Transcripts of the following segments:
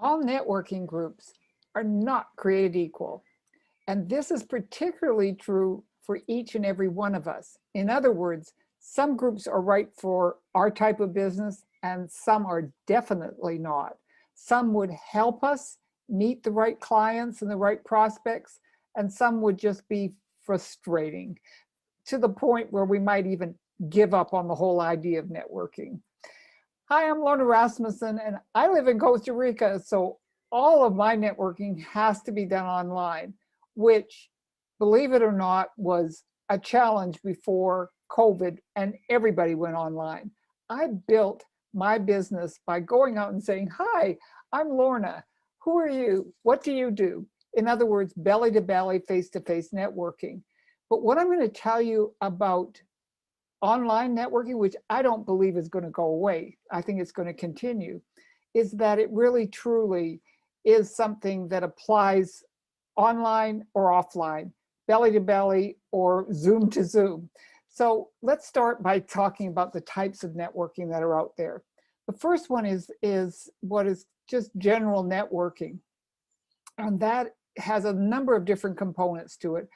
All networking groups are not created equal. And this is particularly true for each and every one of us. In other words, some groups are right for our type of business and some are definitely not. Some would help us meet the right clients and the right prospects, and some would just be frustrating to the point where we might even give up on the whole idea of networking. Hi, I'm Lorna Rasmussen, and I live in Costa Rica, so all of my networking has to be done online, which, believe it or not, was a challenge before COVID and everybody went online. I built my business by going out and saying, hi, I'm Lorna. Who are you? What do you do? In other words, belly to belly, face to face networking. But what I'm going to tell you about online networking, which I don't believe is going to go away, I think it's going to continue, is that it really truly is something that applies online or offline, belly to belly or Zoom to Zoom. So let's start by talking about the types of networking that are out there. The first one is what is just general networking. And that has a number of different components to it.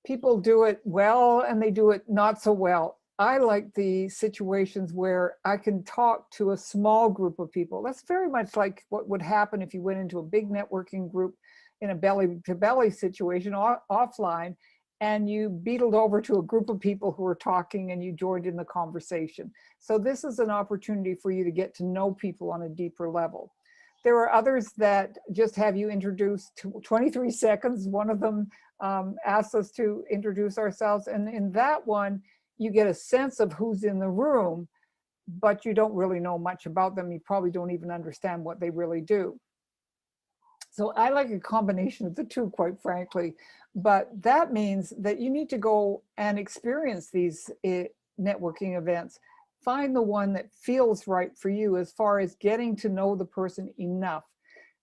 People do it well and they do it not so well. I like the situations where I can talk to a small group of people. That's very much like what would happen if you went into a big networking group in a belly to belly situation offline, and you beetled over to a group of people who were talking and you joined in the conversation. So this is an opportunity for you to get to know people on a deeper level. There are others that just have you introduced to 23 seconds. One of them asks us to introduce ourselves. And in that one, you get a sense of who's in the room, but you don't really know much about them. You probably don't even understand what they really do. So I like a combination of the two, quite frankly, but that means that you need to go and experience these networking events. Find the one that feels right for you as far as getting to know the person enough.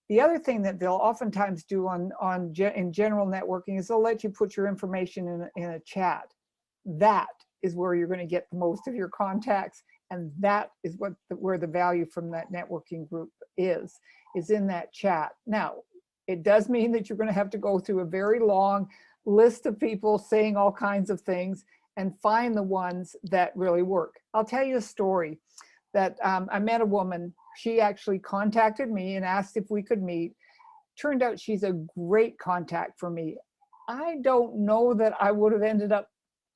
The other thing that they'll oftentimes do in general networking is they'll let you put your information in a chat. That is where you're going to get most of your contacts, and that is where the value from that networking group is in that chat. Now, it does mean that you're going to have to go through a very long list of people saying all kinds of things and find the ones that really work. I'll tell you a story that I met a woman. She actually contacted me and asked if we could meet. Turned out she's a great contact for me. I don't know that I would have ended up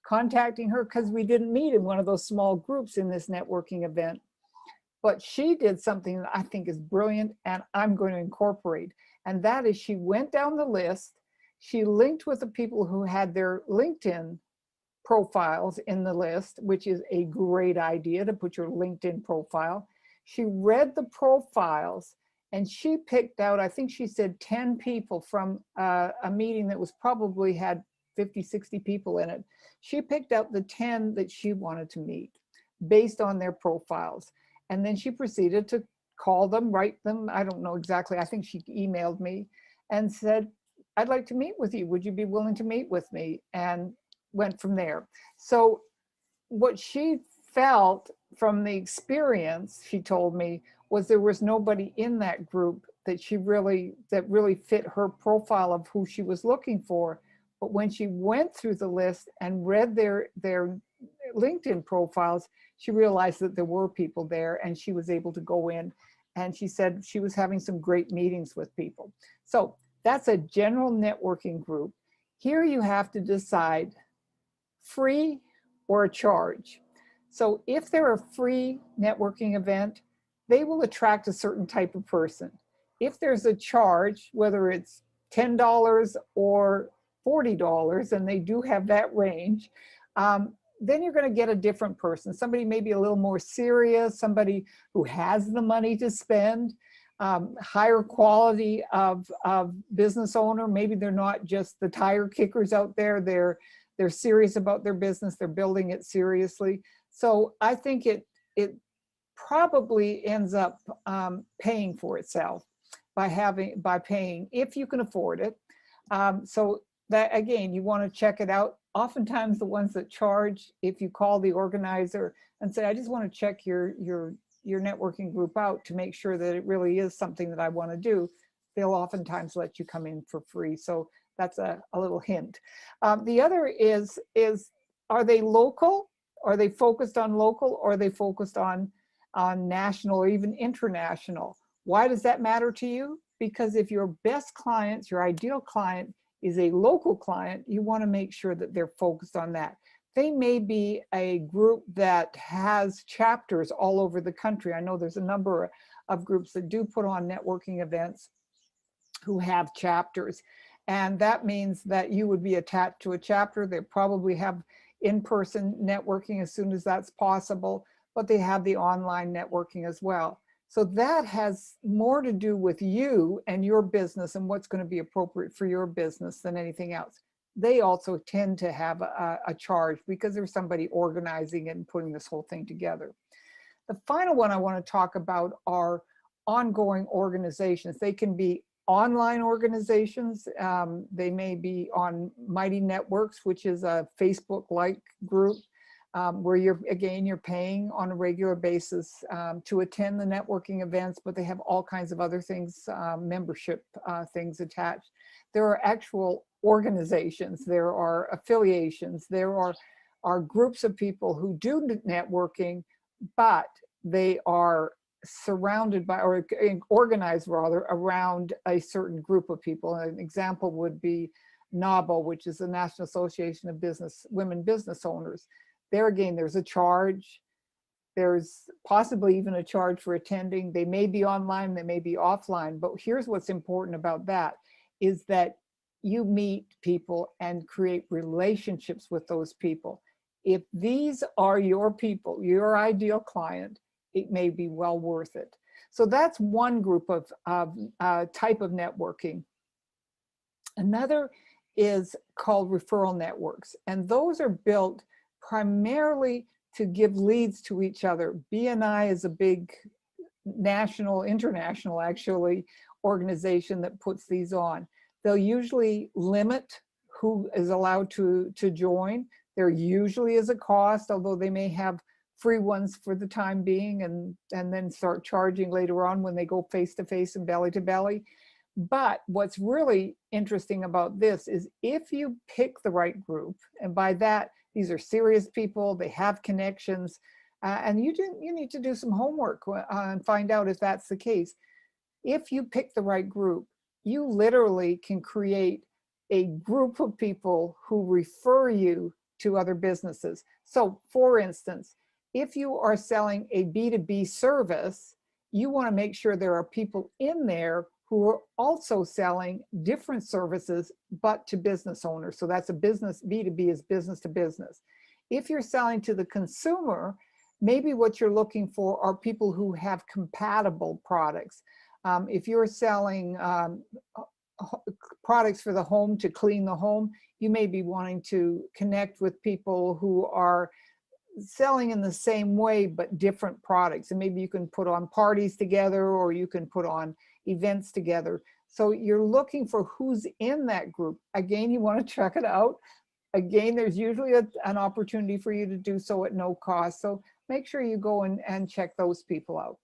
contacting her because we didn't meet in one of those small groups in this networking event. But she did something that I think is brilliant and I'm going to incorporate. And that is she went down the list. She linked with the people who had their LinkedIn profiles in the list, which is a great idea to put your LinkedIn profile. She read the profiles and she picked out, I think she said 10 people from a meeting that was probably had 50, 60 people in it. She picked out the 10 that she wanted to meet based on their profiles. And then she proceeded to call them, write them. I don't know exactly. I think she emailed me and said, I'd like to meet with you. Would you be willing to meet with me? And went from there. So what she felt from the experience, she told me, was there was nobody in that group that really fit her profile of who she was looking for. But when she went through the list and read their LinkedIn profiles, she realized that there were people there and she was able to go in, and she said she was having some great meetings with people. So that's a general networking group. Here you have to decide free or a charge. So if they're a free networking event, they will attract a certain type of person. If there's a charge, whether it's $10 or $40, and they do have that range, then you're going to get a different person, somebody maybe a little more serious, somebody who has the money to spend, higher quality of business owner. Maybe they're not just the tire kickers out there. They're serious about their business. They're building it seriously. So I think it probably ends up paying for itself by paying if you can afford it. So that, again, you want to check it out. Oftentimes the ones that charge, if you call the organizer and say, I just want to check your your networking group out to make sure that it really is something that I want to do, they'll oftentimes let you come in for free. So that's a little hint. The other is are they local? Are they focused on local, or are they focused on national or even international? Why does that matter to you? Because if your best clients, your ideal client, is a local client, you want to make sure that they're focused on that. They may be a group that has chapters all over the country. I know there's a number of groups that do put on networking events who have chapters. And that means that you would be attached to a chapter. They probably have in-person networking as soon as that's possible, but they have the online networking as well. So that has more to do with you and your business and what's going to be appropriate for your business than anything else. They also tend to have a charge because there's somebody organizing it and putting this whole thing together. The final one I want to talk about are ongoing organizations. They can be online organizations. They may be on Mighty Networks, which is a Facebook-like group where you're paying on a regular basis to attend the networking events, but they have all kinds of other things, membership things attached. There are actual organizations, there are affiliations, there are groups of people who do networking, but they are surrounded by, or organized rather, around a certain group of people. An example would be NABO, which is the National Association of Women Business Owners. There again, there's a charge. There's possibly even a charge for attending. They may be online, they may be offline, but here's what's important about that is that you meet people and create relationships with those people. If these are your people, your ideal client, it may be well worth it. So that's one group of type of networking. Another is called referral networks, and those are built primarily to give leads to each other. BNI is a big national, international actually, organization that puts these on. They'll usually limit who is allowed to join. There usually is a cost, although they may have free ones for the time being and then start charging later on when they go face-to-face and belly-to-belly. But what's really interesting about this is if you pick the right group, and by that, these are serious people, they have connections, and you need to do some homework and find out if that's the case. If you pick the right group, you literally can create a group of people who refer you to other businesses. So for instance, if you are selling a B2B service, you want to make sure there are people in there who are also selling different services, but to business owners. So that's a business, B2B is business to business. If you're selling to the consumer, maybe what you're looking for are people who have compatible products. If you're selling products for the home to clean the home, you may be wanting to connect with people who are selling in the same way but different products, and maybe you can put on parties together or you can put on events together. So you're looking for who's in that group. Again, you want to check it out. Again, there's usually an opportunity for you to do so at no cost, so make sure you go and check those people out.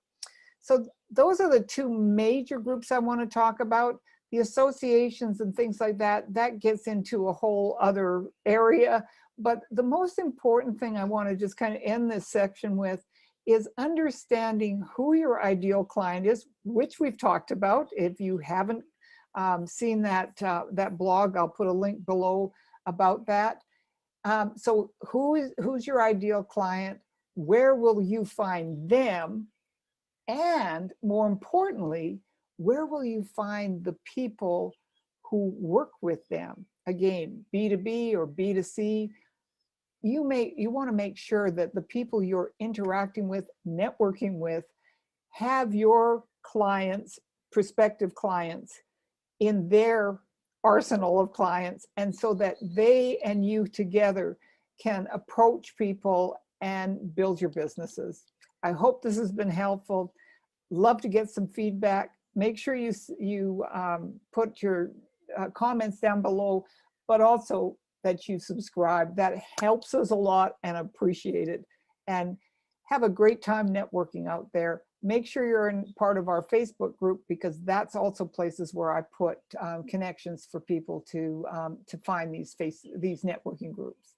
So those are the two major groups I want to talk about. The associations and things like that, that gets into a whole other area. But the most important thing I want to just kind of end this section with is understanding who your ideal client is, which we've talked about. If you haven't seen that blog, I'll put a link below about that. So who's your ideal client? Where will you find them? And more importantly, where will you find the people who work with them? Again, B2B or B2C, you want to make sure that the people you're interacting with, networking with, have your clients, prospective clients, in their arsenal of clients, and so that they and you together can approach people and build your businesses. I hope this has been helpful. Love to get some feedback. Make sure you put your comments down below, but also that you subscribe. That helps us a lot and appreciate it. And Have a great time networking out there. Make sure you're in part of our Facebook group, because that's also places where I put connections for people to find these networking groups.